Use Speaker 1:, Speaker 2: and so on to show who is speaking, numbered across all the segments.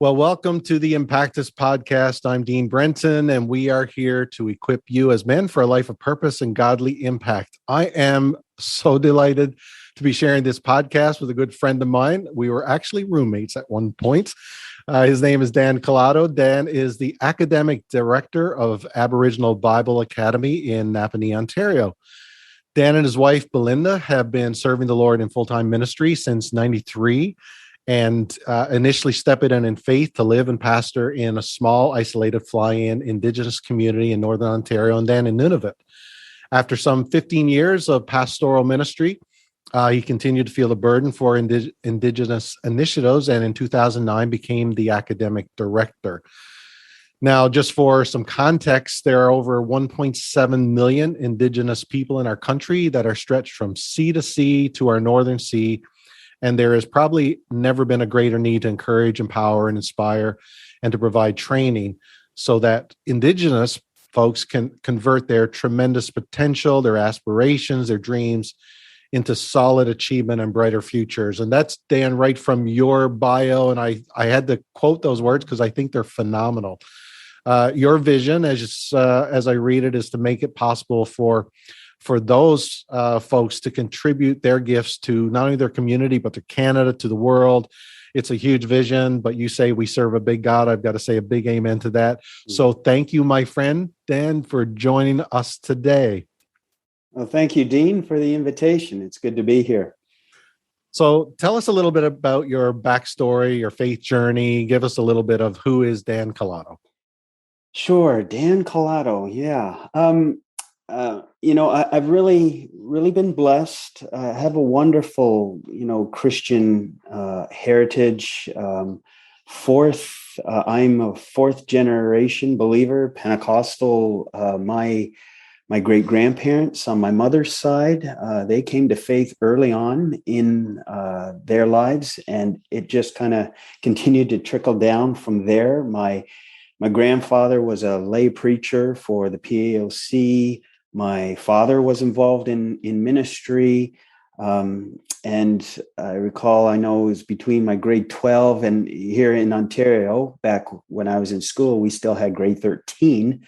Speaker 1: Well, welcome to the Impactus podcast. I'm Dean Brenton, and we are here to equip you as men for a life of purpose and godly impact. I am so delighted to be sharing this podcast with a good friend of mine. We were actually roommates at one point. His name is Dan Collado. Dan is the academic director of Aboriginal Bible Academy in Napanee, Ontario. Dan and his wife, Belinda, have been serving the Lord in full-time ministry since 93. And initially stepped in faith to live and pastor in a small, isolated, fly-in Indigenous community in Northern Ontario and then in Nunavut. After some 15 years of pastoral ministry, he continued to feel the burden for Indigenous initiatives, and in 2009 became the academic director. Now, just for some context, there are over 1.7 million Indigenous people in our country that are stretched from sea to sea to our northern sea. And there has probably never been a greater need to encourage, empower, and inspire, and to provide training so that Indigenous folks can convert their tremendous potential, their aspirations, their dreams into solid achievement and brighter futures. And that's, Dan, right from your bio. And I had to quote those words because I think they're phenomenal. Your vision, as I read it, is to make it possible for those folks to contribute their gifts to not only their community, but to Canada, to the world. It's a huge vision, but you say we serve a big God. I've got to say a big amen to that. So thank you, my friend, Dan, for joining us today.
Speaker 2: Well, thank you, Dean, for the invitation. It's good to be here.
Speaker 1: So tell us a little bit about your backstory, your faith journey. Give us a little bit of who is Dan Collado.
Speaker 2: Sure. Dan Collado. Yeah. I've really been blessed. I have a wonderful, Christian heritage. I'm a fourth generation believer, Pentecostal. My great grandparents on my mother's side, they came to faith early on in their lives, and it just kind of continued to trickle down from there. My grandfather was a lay preacher for the PAOC. My father was involved in ministry. And I know it was between my grade 12 and here in Ontario, back when I was in school, we still had grade 13.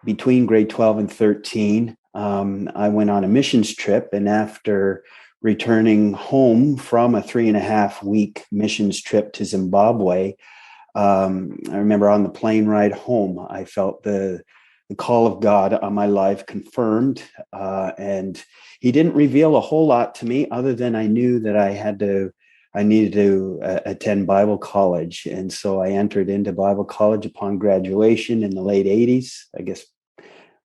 Speaker 2: Between grade 12 and 13, I went on a missions trip. And after returning home from a 3.5-week missions trip to Zimbabwe, I remember on the plane ride home, I felt the call of God on my life confirmed. And he didn't reveal a whole lot to me other than I knew that I needed to attend Bible college. And so I entered into Bible college upon graduation in the late 80s, I guess,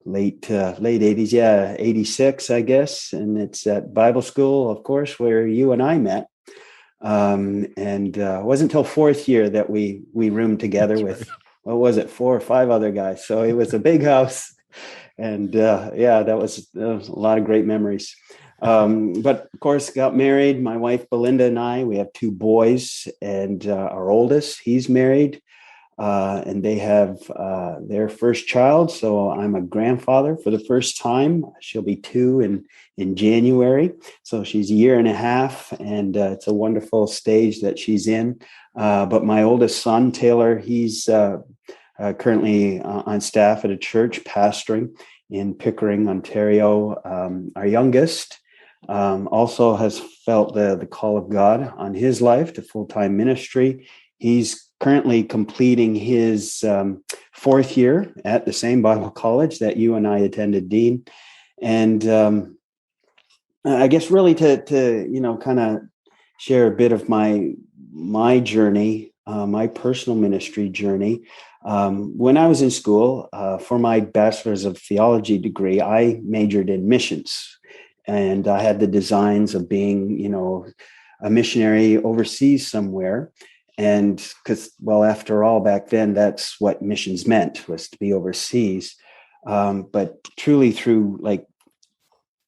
Speaker 2: late 80s. Yeah. 86, I guess. And it's at Bible school, of course, where you and I met. It wasn't until fourth year that we roomed together. That's with, right. What was it, 4 or 5 other guys. So it was a big house. And that was a lot of great memories. But of course, got married. My wife, Belinda, and I, we have 2 boys, and our oldest, he's married. And they have their first child. So I'm a grandfather for the first time. She'll be 2 in January. So she's a year and a half, and it's a wonderful stage that she's in. But my oldest son, Taylor, he's currently on staff at a church pastoring in Pickering, Ontario. Our youngest also has felt the call of God on his life to full-time ministry. He's currently completing his 4th year at the same Bible college that you and I attended, Dean. And I guess really to kind of share a bit of my journey, my personal ministry journey. When I was in school for my Bachelor's of Theology degree, I majored in missions, and I had the designs of being, a missionary overseas somewhere. And because, well, after all, back then, that's what missions meant, was to be overseas. But truly through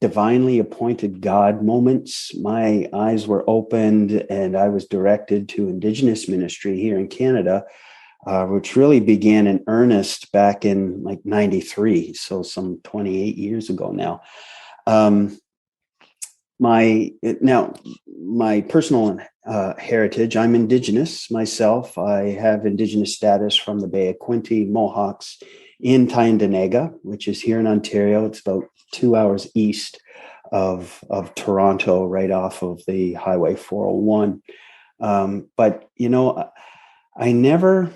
Speaker 2: divinely appointed God moments, my eyes were opened and I was directed to Indigenous ministry here in Canada, which really began in earnest back in 93. So some 28 years ago now. My personal heritage, I'm Indigenous myself. I have Indigenous status from the Bay of Quinte Mohawks in Tyendinaga, which is here in Ontario. It's about 2 hours east of Toronto, right off of the Highway 401. But I never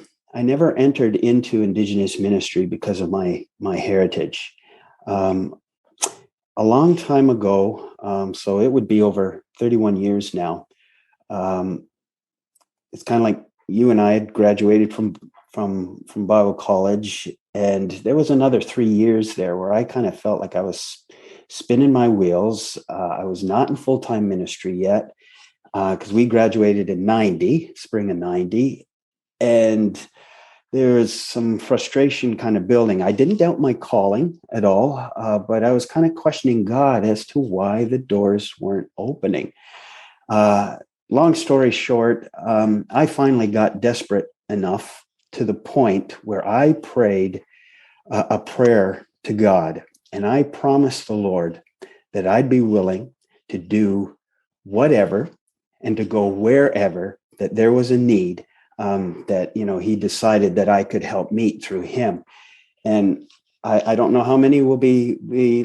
Speaker 2: entered into Indigenous ministry because of my heritage. A long time ago, so it would be over 31 years now. It's kind of like you and I had graduated from Bible college, and there was another 3 years there where I kind of felt like I was spinning my wheels. I was not in full-time ministry yet, because we graduated in 90, spring of 90, and there was some frustration kind of building. I didn't doubt my calling at all, but I was kind of questioning God as to why the doors weren't opening. Long story short, I finally got desperate enough to the point where I prayed a prayer to God, and I promised the Lord that I'd be willing to do whatever and to go wherever that there was a need that he decided that I could help meet through him. And I don't know how many will be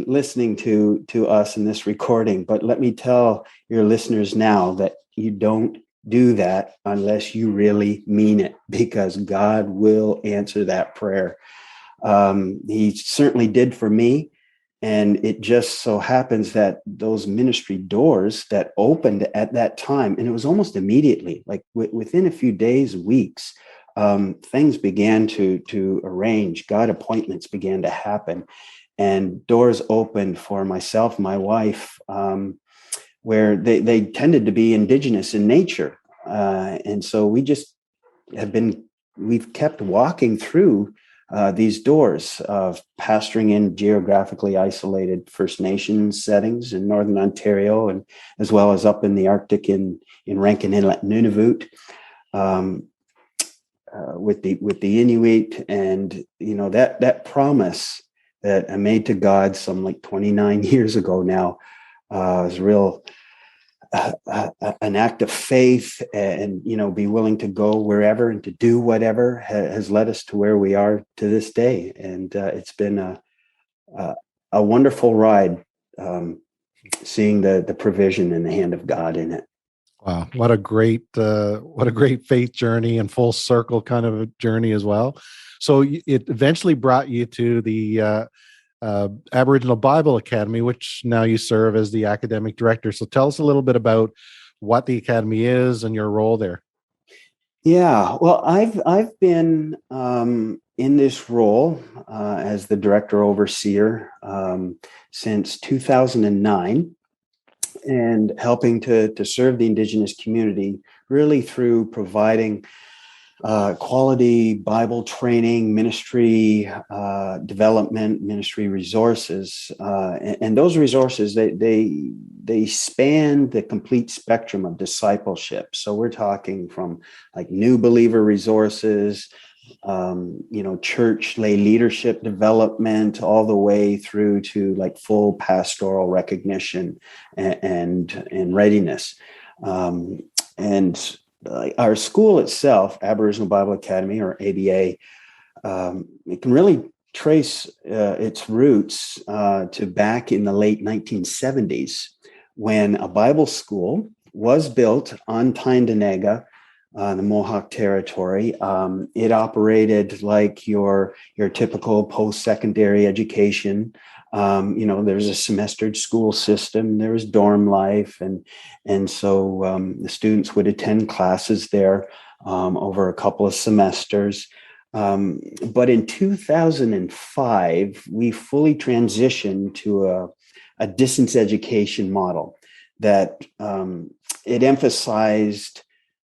Speaker 2: listening to us in this recording, but let me tell your listeners now that you don't do that unless you really mean it, because God will answer that prayer. He certainly did for me. And it just so happens that those ministry doors that opened at that time, and it was almost immediately, like within a few days, weeks, things began to arrange. God appointments began to happen, and doors opened for myself, my wife, where they tended to be Indigenous in nature. And so we've kept walking through these doors of pastoring in geographically isolated First Nations settings in Northern Ontario, and as well as up in the Arctic in Rankin Inlet, Nunavut, with the Inuit. And that promise that I made to God some like 29 years ago now was real. An act of faith, and be willing to go wherever and to do whatever has led us to where we are to this day. And it's been a wonderful ride, seeing the provision in the hand of God in it.
Speaker 1: Wow, what a great faith journey, and full circle kind of a journey as well. So it eventually brought you to the Aboriginal Bible Academy, which now you serve as the academic director. So tell us a little bit about what the academy is and your role there.
Speaker 2: Yeah, well, I've been in this role as the director overseer since 2009, and helping to serve the Indigenous community really through providing quality Bible training, ministry development, ministry resources, and those resources they span the complete spectrum of discipleship. So we're talking from like new believer resources, church lay leadership development, all the way through to like full pastoral recognition and readiness, and our school itself, Aboriginal Bible Academy, or ABA, it can really trace its roots to back in the late 1970s, when a Bible school was built on Tyendinaga, the Mohawk territory. It operated like your typical post-secondary education. There's a semestered school system, there was dorm life, and so the students would attend classes there over a couple of semesters. But in 2005, we fully transitioned to a distance education model that it emphasized,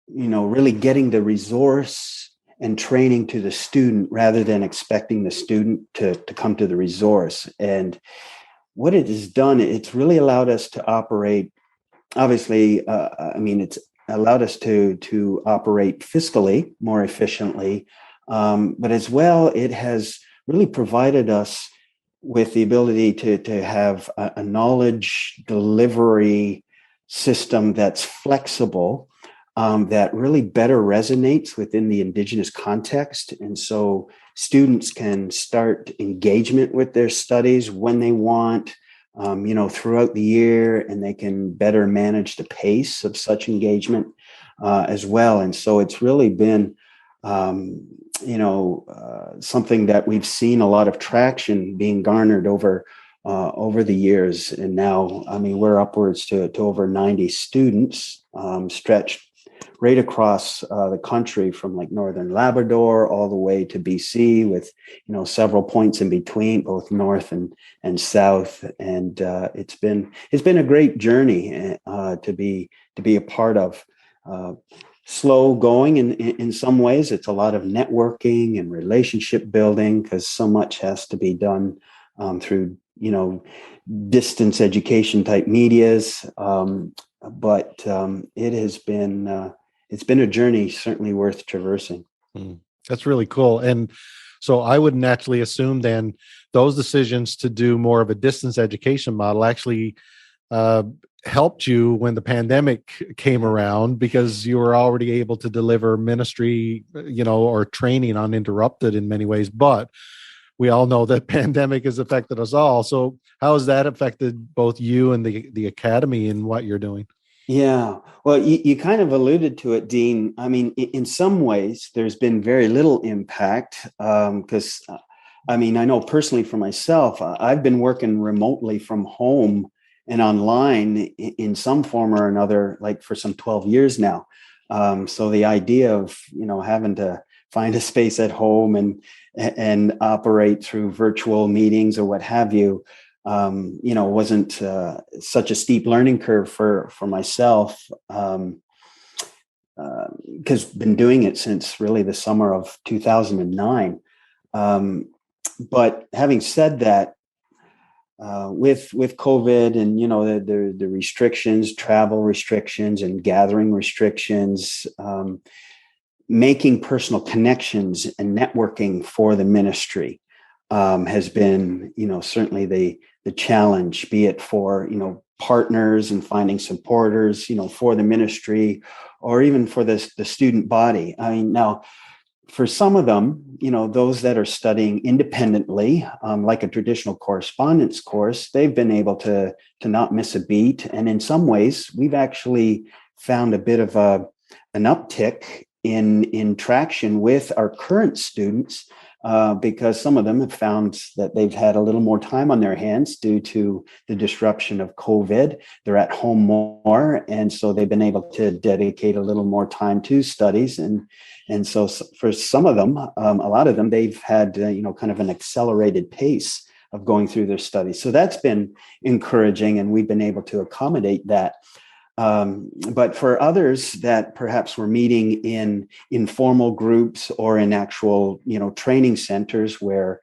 Speaker 2: really getting the resource and training to the student rather than expecting the student to come to the resource. And what it has done, it's really allowed us to operate, obviously, it's allowed us to operate fiscally more efficiently, but as well, it has really provided us with the ability to have a knowledge delivery system that's flexible, that really better resonates within the Indigenous context. And so students can start engagement with their studies when they want, throughout the year, and they can better manage the pace of such engagement as well. And so it's really been, something that we've seen a lot of traction being garnered over the years. And now, I mean, we're upwards to over 90 students, stretched right across the country, from like Northern Labrador all the way to BC, with several points in between, both north and south. And it's been a great journey to be a part of. Slow going in some ways. It's a lot of networking and relationship building, because so much has to be done through distance education type medias. But it has been it's been a journey certainly worth traversing.
Speaker 1: That's really cool. And so I would naturally assume then those decisions to do more of a distance education model actually helped you when the pandemic came around, because you were already able to deliver ministry, or training uninterrupted in many ways. But we all know that pandemic has affected us all. So how has that affected both you and the academy in what you're doing?
Speaker 2: Yeah, well, you kind of alluded to it, Dean. I mean, in some ways, there's been very little impact, because, I know personally for myself, I've been working remotely from home and online in some form or another, like for some 12 years now. So the idea of, having to find a space at home and operate through virtual meetings or what have you, wasn't such a steep learning curve for myself, because been doing it since really the summer of 2009. But having said that, with COVID and the restrictions, travel restrictions and gathering restrictions, making personal connections and networking for the ministry has been certainly the challenge, be it for partners and finding supporters for the ministry, or even for the student body. I mean, now, for some of them, those that are studying independently, like a traditional correspondence course, they've been able to not miss a beat. And in some ways, we've actually found a bit of an uptick in traction with our current students, because some of them have found that they've had a little more time on their hands due to the disruption of COVID. They're at home more, and so they've been able to dedicate a little more time to studies. And so for some of them, a lot of them, they've had kind of an accelerated pace of going through their studies. So that's been encouraging, and we've been able to accommodate that. But for others that perhaps were meeting in informal groups or in actual, training centers where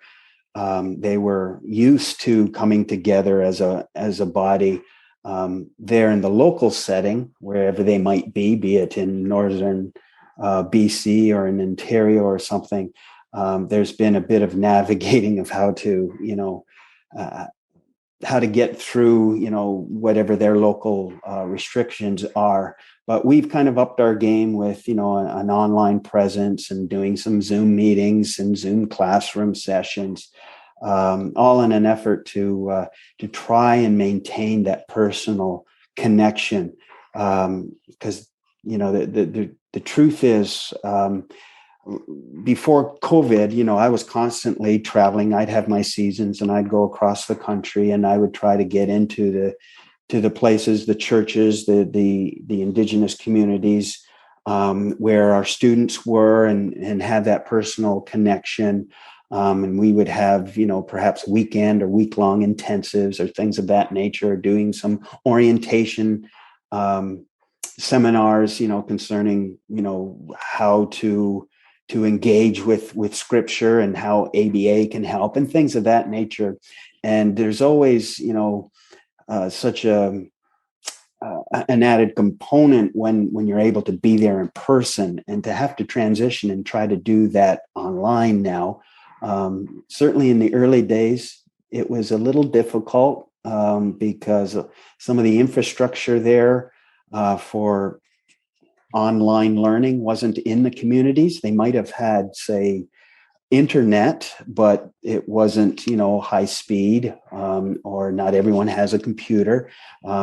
Speaker 2: they were used to coming together as a body, there in the local setting, wherever they might be it in northern BC or in Ontario or something, there's been a bit of navigating of how to, how to get through, whatever their local restrictions are. But we've kind of upped our game with, an online presence and doing some Zoom meetings and Zoom classroom sessions, all in an effort to try and maintain that personal connection. Because, the truth is, before COVID, I was constantly traveling. I'd have my seasons and I'd go across the country, and I would try to get into the places, the churches, the Indigenous communities where our students were, and have that personal connection. And we would have, perhaps weekend or week-long intensives or things of that nature, doing some orientation seminars, concerning, how to engage with scripture and how ABA can help and things of that nature. And there's always, such an added component when you're able to be there in person, and to have to transition and try to do that online now. Certainly in the early days, it was a little difficult because some of the infrastructure there for online learning wasn't in the communities. They might have had, say, internet, but it wasn't, high speed, or not everyone has a computer.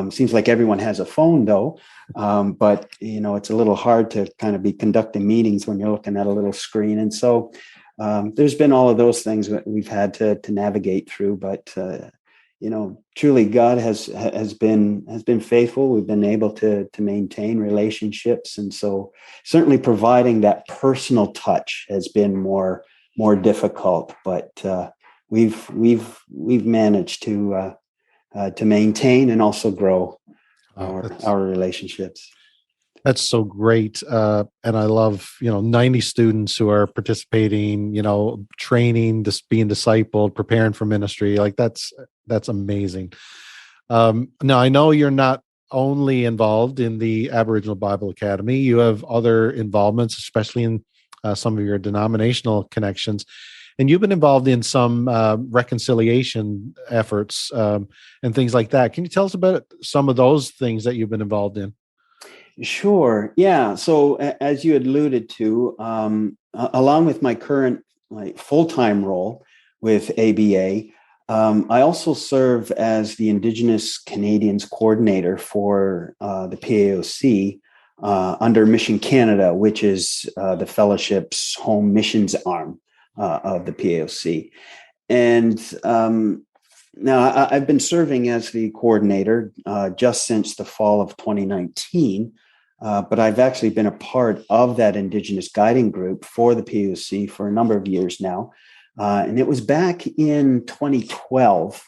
Speaker 2: Seems like everyone has a phone though. But it's a little hard to kind of be conducting meetings when you're looking at a little screen. And so there's been all of those things that we've had to navigate through, but truly God has been faithful. We've been able to maintain relationships. And so certainly providing that personal touch has been more difficult, but we've managed to maintain and also grow our relationships.
Speaker 1: That's so great. And I love, 90 students who are participating, training, being discipled, preparing for ministry. Like that's amazing. Now I know you're not only involved in the Aboriginal Bible Academy, you have other involvements, especially in some of your denominational connections. And you've been involved in some reconciliation efforts and things like that. Can you tell us about some of those things that you've been involved in?
Speaker 2: Sure. Yeah. So as you had alluded to, along with my current full-time role with ABA, I also serve as the Indigenous Canadians coordinator for the PAOC under Mission Canada, which is the fellowship's home missions arm of the PAOC. And now I've been serving as the coordinator just since the fall of 2019. But I've actually been a part of that Indigenous guiding group for the PAOC for a number of years now. And it was back in 2012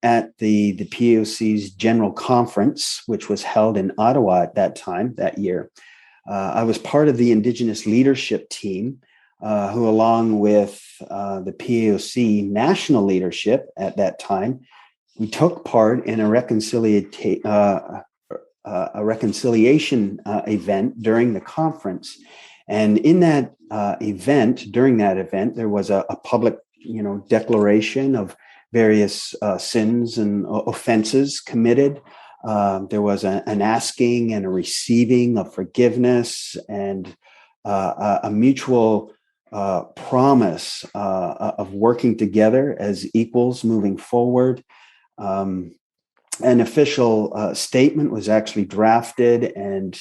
Speaker 2: at the PAOC's General Conference, which was held in Ottawa at that year. I was part of the Indigenous leadership team, who, along with the PAOC national leadership at that time, we took part in a reconciliation event during the conference. And in that during that event, there was a public, declaration of various sins and offenses committed. There was an asking and a receiving of forgiveness and a mutual promise of working together as equals moving forward. An official statement was actually drafted, and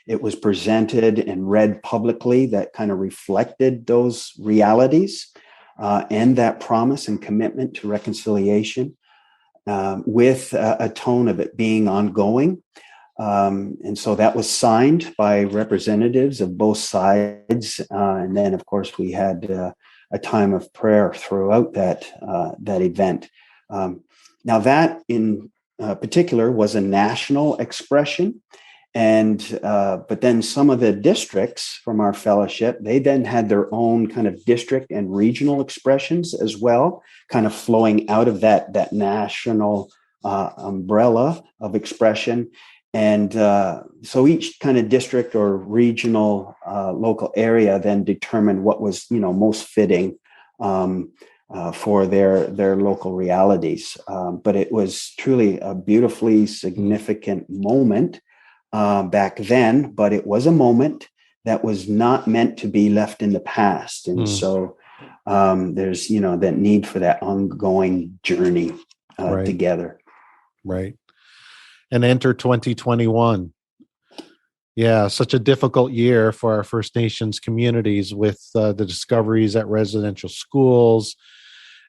Speaker 2: it was presented and read publicly that kind of reflected those realities and that promise and commitment to reconciliation, with a tone of it being ongoing. And so that was signed by representatives of both sides. And then, of course, we had a time of prayer throughout that event. Now, that in particular was a national expression. And but then some of the districts from our fellowship, they then had their own kind of district and regional expressions as well, kind of flowing out of that national umbrella of expression. And so each kind of district or regional local area then determined what was, most fitting for their local realities. But it was truly a beautifully significant moment back then, but it was a moment that was not meant to be left in the past. And so there's, that need for that ongoing journey together.
Speaker 1: Right. And enter 2021. Yeah, such a difficult year for our First Nations communities with the discoveries at residential schools.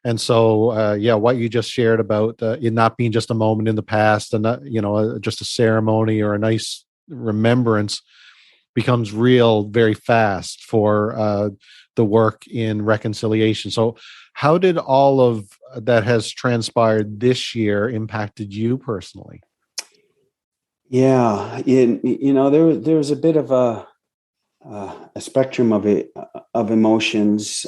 Speaker 1: And so, what you just shared about it not being just a moment in the past and not, just a ceremony or a nice remembrance becomes real very fast for the work in reconciliation. So how did all of that has transpired this year impacted you personally?
Speaker 2: Yeah, there was a bit of a spectrum of emotions.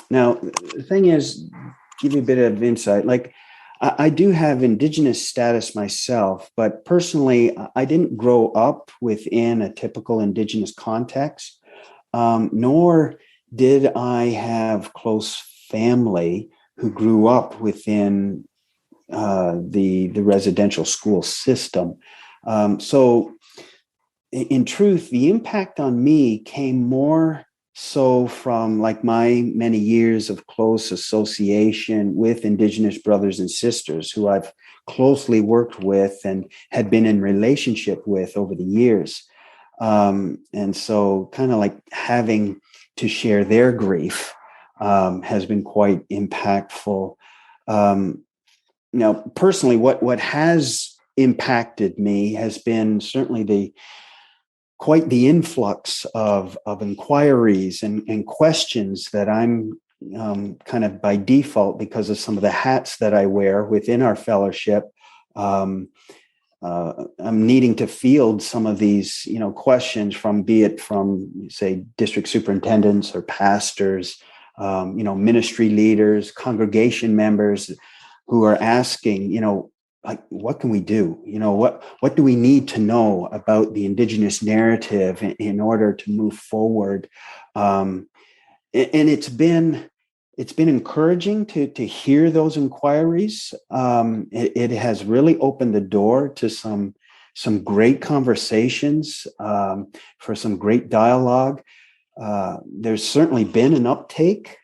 Speaker 2: Now, the thing is, give you a bit of insight. Like, I do have Indigenous status myself, but personally, I didn't grow up within a typical Indigenous context, nor did I have close family who grew up within the residential school system. So in truth, the impact on me came more so from like my many years of close association with Indigenous brothers and sisters who I've closely worked with and had been in relationship with over the years. And so kind of like having to share their grief has been quite impactful. Now, personally, what has impacted me has been certainly quite the influx of inquiries and questions that I'm kind of by default, because of some of the hats that I wear within our fellowship. I'm needing to field some of these, questions be it from, say, district superintendents or pastors, ministry leaders, congregation members who are asking, like, what can we do? What do we need to know about the Indigenous narrative in order to move forward? And it's been encouraging to hear those inquiries. It has really opened the door to some great conversations, for some great dialogue. There's certainly been an uptake,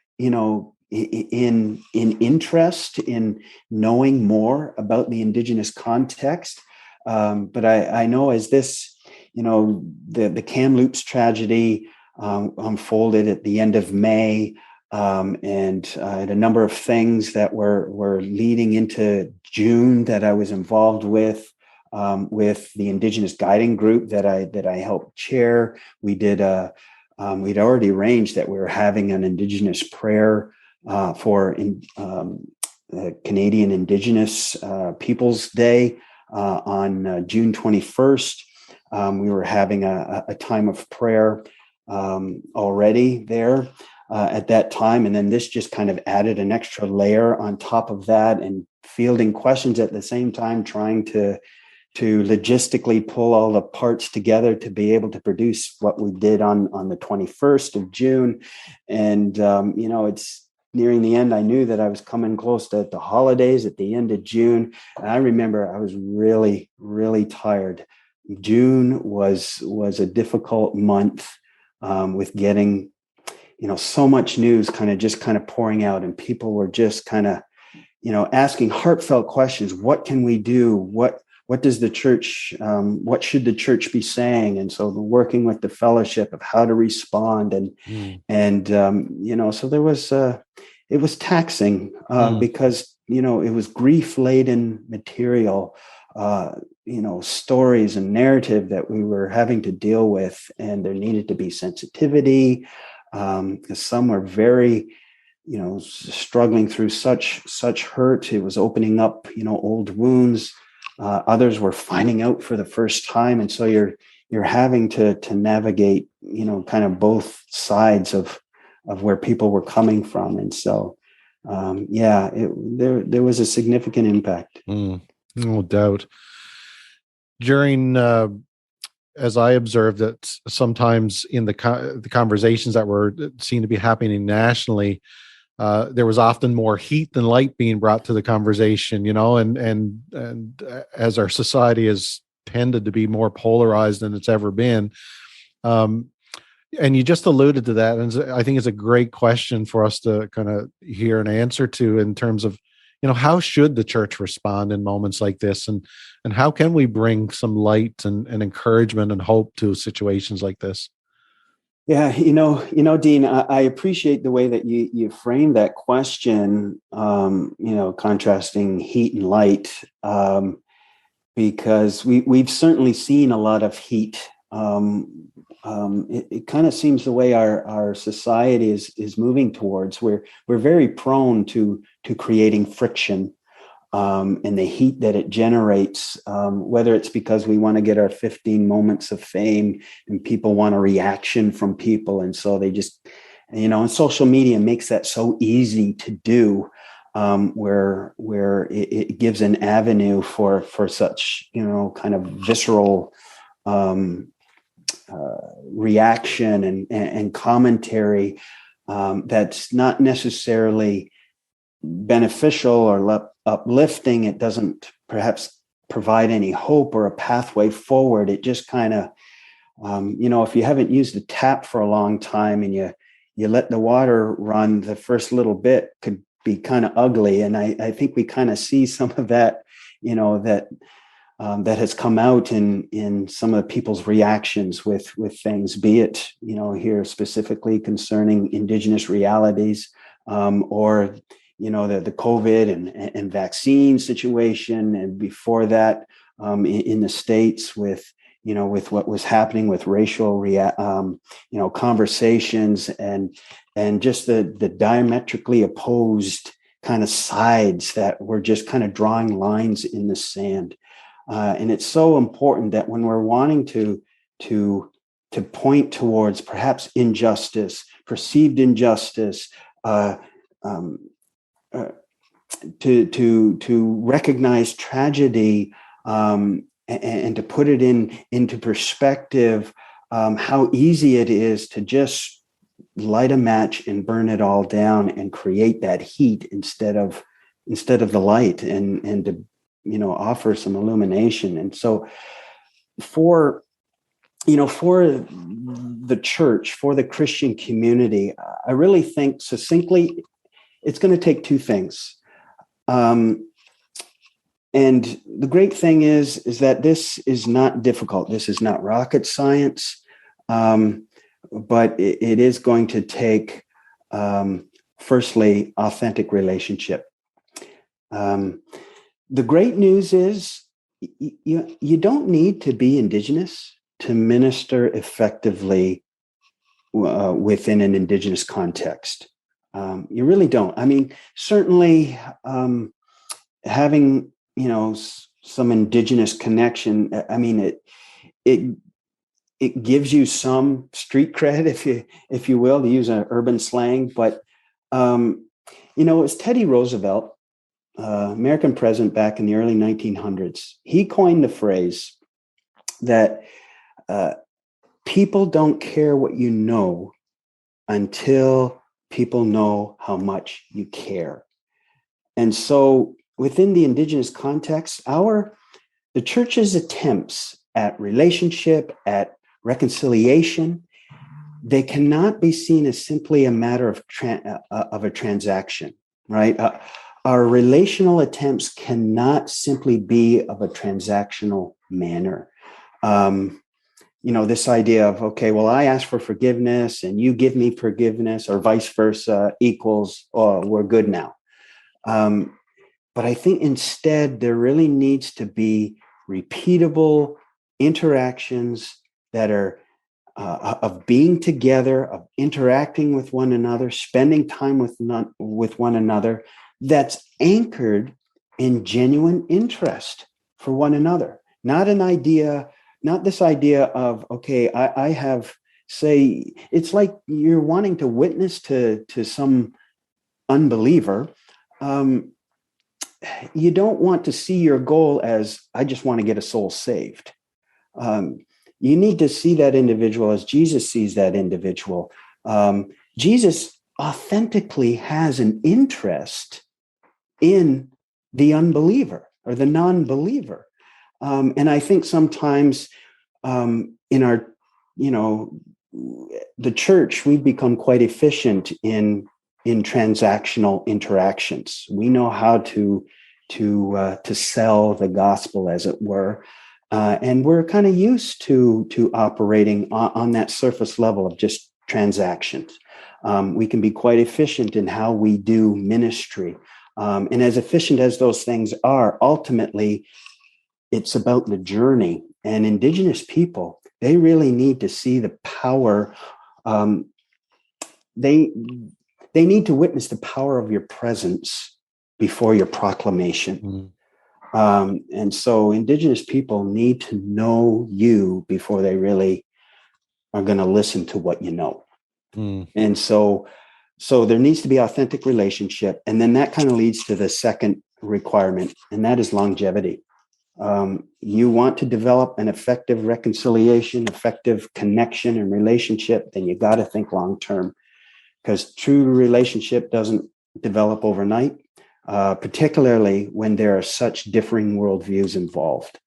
Speaker 2: in interest in knowing more about the Indigenous context. But I know as this, the Kamloops tragedy unfolded at the end of May, and a number of things that were leading into June that I was involved with the Indigenous guiding group that I helped chair. We'd already arranged that we were having an Indigenous prayer for Canadian Indigenous Peoples Day on June 21st. We were having a time of prayer already there at that time. And then this just kind of added an extra layer on top of that, and fielding questions at the same time, trying to logistically pull all the parts together to be able to produce what we did on the 21st of June. And, it's nearing the end. I knew that I was coming close to the holidays at the end of June. And I remember I was really, really tired. June was a difficult month with getting, so much news kind of pouring out, and people were just kind of, asking heartfelt questions. What can we do? What does the church, what should the church be saying? And so working with the fellowship of how to respond, so there was, it was taxing because, it was grief laden material, stories and narrative that we were having to deal with, and there needed to be sensitivity, because some were very, struggling through such hurt. It was opening up, old wounds. Others were finding out for the first time. And so you're having to navigate, kind of both sides of where people were coming from. And so, there was a significant impact.
Speaker 1: No doubt. During, as I observed that sometimes in the conversations that were seen to be happening nationally, there was often more heat than light being brought to the conversation, and as our society has tended to be more polarized than it's ever been. And you just alluded to that. And I think it's a great question for us to kind of hear an answer to, in terms of, how should the church respond in moments like this? And how can we bring some light and encouragement and hope to situations like this?
Speaker 2: Yeah, Dean, I appreciate the way that you framed that question, contrasting heat and light, because we've certainly seen a lot of heat. It kind of seems the way our society is moving towards, where we're very prone to creating friction, and the heat that it generates, whether it's because we want to get our 15 moments of fame and people want a reaction from people. And so they just, and social media makes that so easy to do, where it gives an avenue for such, kind of visceral reaction and commentary that's not necessarily beneficial or uplifting. It doesn't perhaps provide any hope or a pathway forward. It just kind of, if you haven't used the tap for a long time and you let the water run, the first little bit could be kind of ugly. And I think we kind of see some of that, that has come out in some of the people's reactions with things, be it, here specifically concerning Indigenous realities, or, the COVID and vaccine situation. And before that, in the States with what was happening with racial, conversations and just the diametrically opposed kind of sides that were just kind of drawing lines in the sand. And it's so important that when we're wanting to point towards perhaps injustice, perceived injustice, to recognize tragedy, and to put it into perspective, how easy it is to just light a match and burn it all down and create that heat instead of the light, and to offer some illumination. And so for the church, for the Christian community, I really think succinctly, it's going to take two things. And the great thing is that this is not difficult. This is not rocket science, but it is going to take, firstly, authentic relationship. The great news is you don't need to be Indigenous to minister effectively within an Indigenous context. You really don't. I mean, certainly having, some Indigenous connection, I mean, it gives you some street cred, if you will, to use an urban slang. But, it's Teddy Roosevelt, American president back in the early 1900s. He coined the phrase that people don't care what you know until people know how much you care. And so within the Indigenous context, the church's attempts at relationship, at reconciliation, they cannot be seen as simply a matter of a transaction, right? Our relational attempts cannot simply be of a transactional manner. This idea of, okay, well, I ask for forgiveness and you give me forgiveness, or vice versa, equals, oh, we're good now. But I think instead there really needs to be repeatable interactions that are of being together, of interacting with one another, spending time with one another, that's anchored in genuine interest for one another. Not this idea of, okay, I have, say, it's like you're wanting to witness to some unbeliever. You don't want to see your goal as, I just want to get a soul saved. You need to see that individual as Jesus sees that individual. Jesus authentically has an interest in the unbeliever or the non-believer. And I think sometimes in our, the church, we've become quite efficient in transactional interactions. We know how to sell the gospel, as it were, and we're kind of used to operating on that surface level of just transactions. We can be quite efficient in how we do ministry, and as efficient as those things are, ultimately, it's about the journey. And Indigenous people, they really need to see the power. They need to witness the power of your presence before your proclamation. And so Indigenous people need to know you before they really are going to listen to what you know. And so there needs to be authentic relationship. And then that kind of leads to the second requirement, and that is longevity. You want to develop an effective reconciliation, effective connection and relationship, then you got to think long-term, because true relationship doesn't develop overnight. particularly when there are such differing worldviews involved.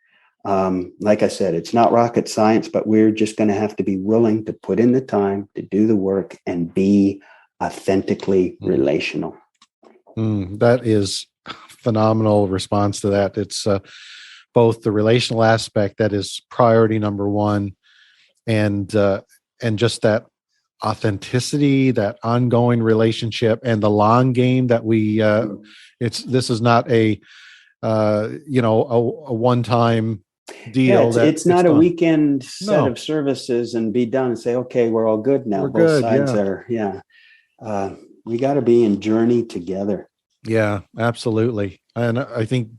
Speaker 2: Like I said, it's not rocket science, but we're just going to have to be willing to put in the time to do the work and be authentically relational.
Speaker 1: That is phenomenal response to that. It's both the relational aspect that is priority number one, and just that authenticity, that ongoing relationship, and the long game that we. This is not a a one-time deal.
Speaker 2: Yeah, it's not a
Speaker 1: done.
Speaker 2: weekend set of services and be done and say, okay, we're all good now.
Speaker 1: We're
Speaker 2: Both
Speaker 1: good,
Speaker 2: sides are, we got to be in journey together.
Speaker 1: Yeah, absolutely. And I think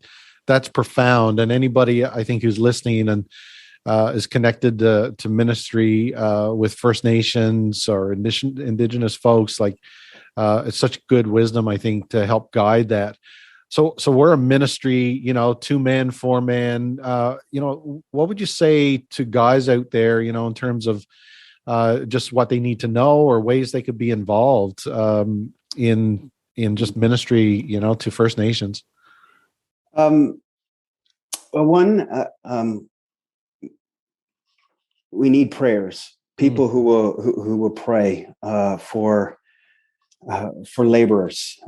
Speaker 1: that's profound. And anybody, I think, who's listening and is connected to ministry with First Nations or Indigenous folks, like it's such good wisdom, I think, to help guide that. So we're a ministry, 2-man, 4-man. What would you say to guys out there, in terms of just what they need to know or ways they could be involved in just ministry, to First Nations?
Speaker 2: Well, one, we need prayers. People who will pray for laborers.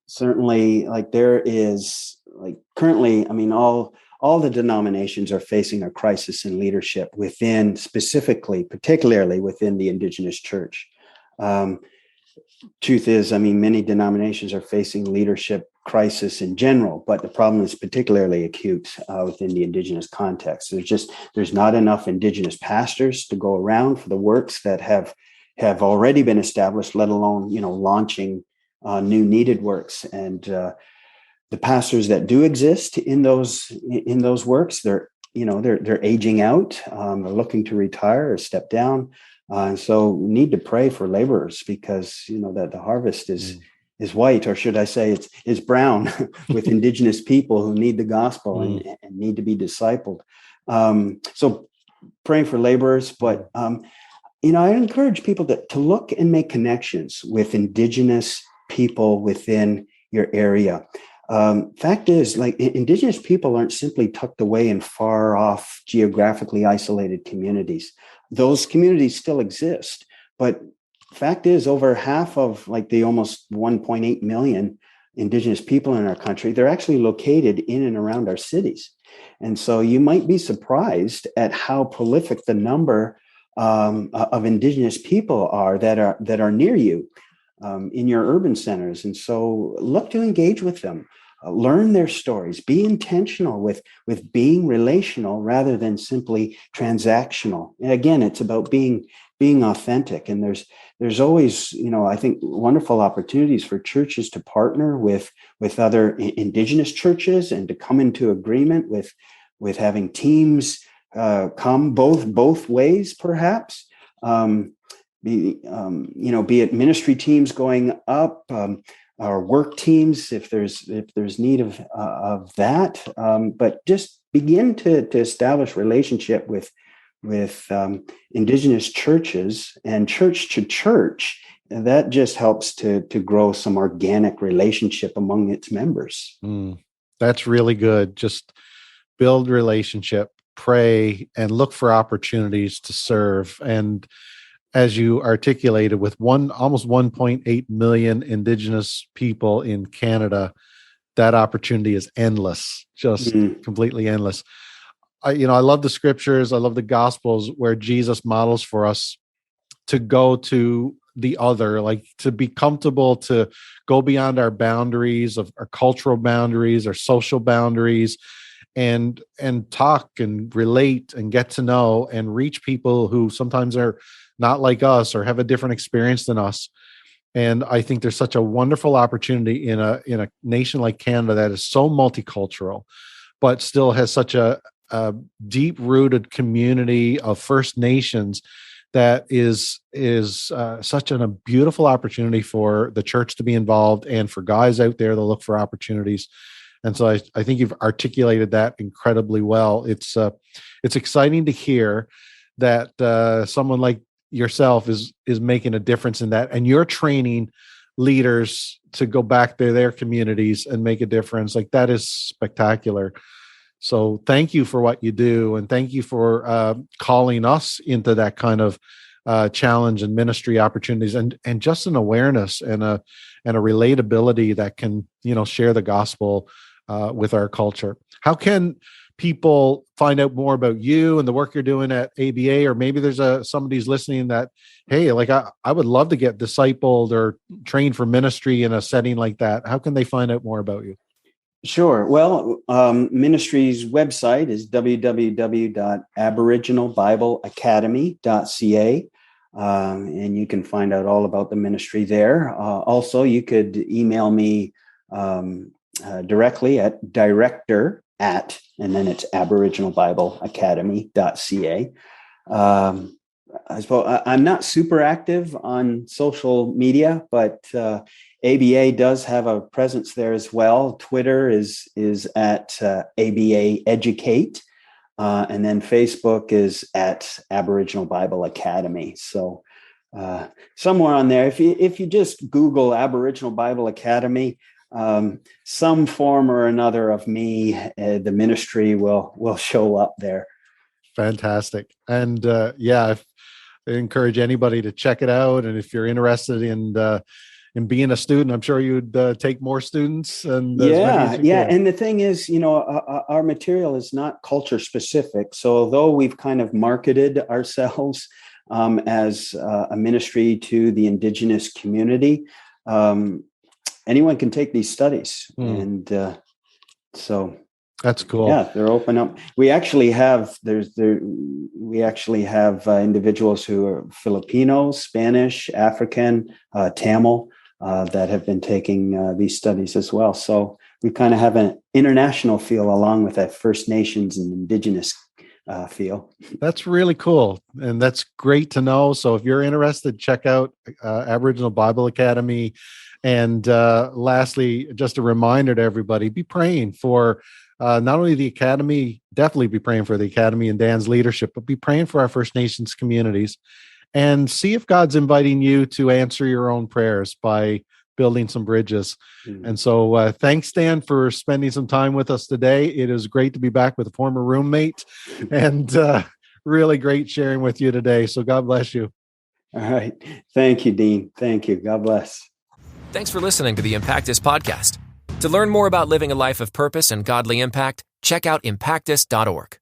Speaker 2: Certainly, like there is, like currently, I mean, all the denominations are facing a crisis in leadership within, particularly within the Indigenous church. Truth is, I mean, many denominations are facing leadership crisis in general, but the problem is particularly acute within the Indigenous context. There's not enough Indigenous pastors to go around for the works that have already been established, let alone, launching new needed works. And the pastors that do exist in those works, they're aging out, they're looking to retire or step down. So we need to pray for laborers because, that the harvest is white, or should I say it's brown with Indigenous people who need the gospel and need to be discipled. So praying for laborers, but, I encourage people to look and make connections with Indigenous people within your area. Fact is, like, Indigenous people aren't simply tucked away in far off, geographically isolated communities. Those communities still exist, but fact is, over half of the almost 1.8 million Indigenous people in our country, they're actually located in and around our cities. And so you might be surprised at how prolific the number of Indigenous people are that are near you in your urban centers. And so look to engage with them. Learn their stories, be intentional with being relational rather than simply transactional. And again, it's about being authentic. And there's always, I think, wonderful opportunities for churches to partner with other Indigenous churches and to come into agreement with having teams come both ways, perhaps. Be it ministry teams going up, or work teams if there's need of that, but just begin to establish relationship with Indigenous churches and church to church, and that just helps to grow some organic relationship among its members.
Speaker 1: That's really good. Just build relationship, pray, and look for opportunities to serve. And as you articulated, with almost 1.8 million Indigenous people in Canada, that opportunity is endless, just completely endless. I love the scriptures. I love the Gospels where Jesus models for us to go to the other, like to be comfortable, to go beyond our boundaries of our cultural boundaries, our social boundaries, and talk and relate and get to know and reach people who sometimes are not like us or have a different experience than us. And I think there's such a wonderful opportunity in a nation like Canada that is so multicultural, but still has such a deep-rooted community of First Nations that is such a beautiful opportunity for the church to be involved and for guys out there to look for opportunities. And so I think you've articulated that incredibly well. It's exciting to hear that someone like yourself is making a difference in that, and you're training leaders to go back to their communities and make a difference. Like, that is spectacular. So thank you for what you do. And thank you for calling us into that kind of challenge and ministry opportunities, and just an awareness and a relatability that can, share the gospel with our culture. How can people find out more about you and the work you're doing at ABA? Or maybe there's somebody's listening that, hey, like I would love to get discipled or trained for ministry in a setting like that. How can they find out more about you?
Speaker 2: Sure. Well, ministry's website is www.aboriginalbibleacademy.ca. And you can find out all about the ministry there. Also, you could email me directly at director@ and then it's aboriginalbibleacademy.ca. I suppose I'm not super active on social media, but ABA does have a presence there as well. Twitter is at ABA Educate, and then Facebook is at Aboriginal Bible Academy. So somewhere on there, if you just Google Aboriginal Bible Academy, some form or another of me, the ministry will show up there.
Speaker 1: Fantastic. And I encourage anybody to check it out. And if you're interested in being a student, I'm sure you'd take more students. And
Speaker 2: And the thing is, our material is not culture specific. So although we've kind of marketed ourselves as a ministry to the Indigenous community, anyone can take these studies. And so
Speaker 1: that's cool.
Speaker 2: Yeah, they're open up. We actually have individuals who are Filipino, Spanish, African, Tamil that have been taking these studies as well. So we kind of have an international feel along with that First Nations and Indigenous feel.
Speaker 1: That's really cool. And that's great to know. So if you're interested, check out Aboriginal Bible Academy. And lastly, just a reminder to everybody, be praying for not only the Academy, definitely be praying for the Academy and Dan's leadership, but be praying for our First Nations communities, and see if God's inviting you to answer your own prayers by building some bridges. Mm-hmm. And so thanks, Dan, for spending some time with us today. It is great to be back with a former roommate, and really great sharing with you today. So God bless you.
Speaker 2: All right. Thank you, Dean. Thank you. God bless.
Speaker 3: Thanks for listening to the Impactus podcast. To learn more about living a life of purpose and godly impact, check out impactus.org.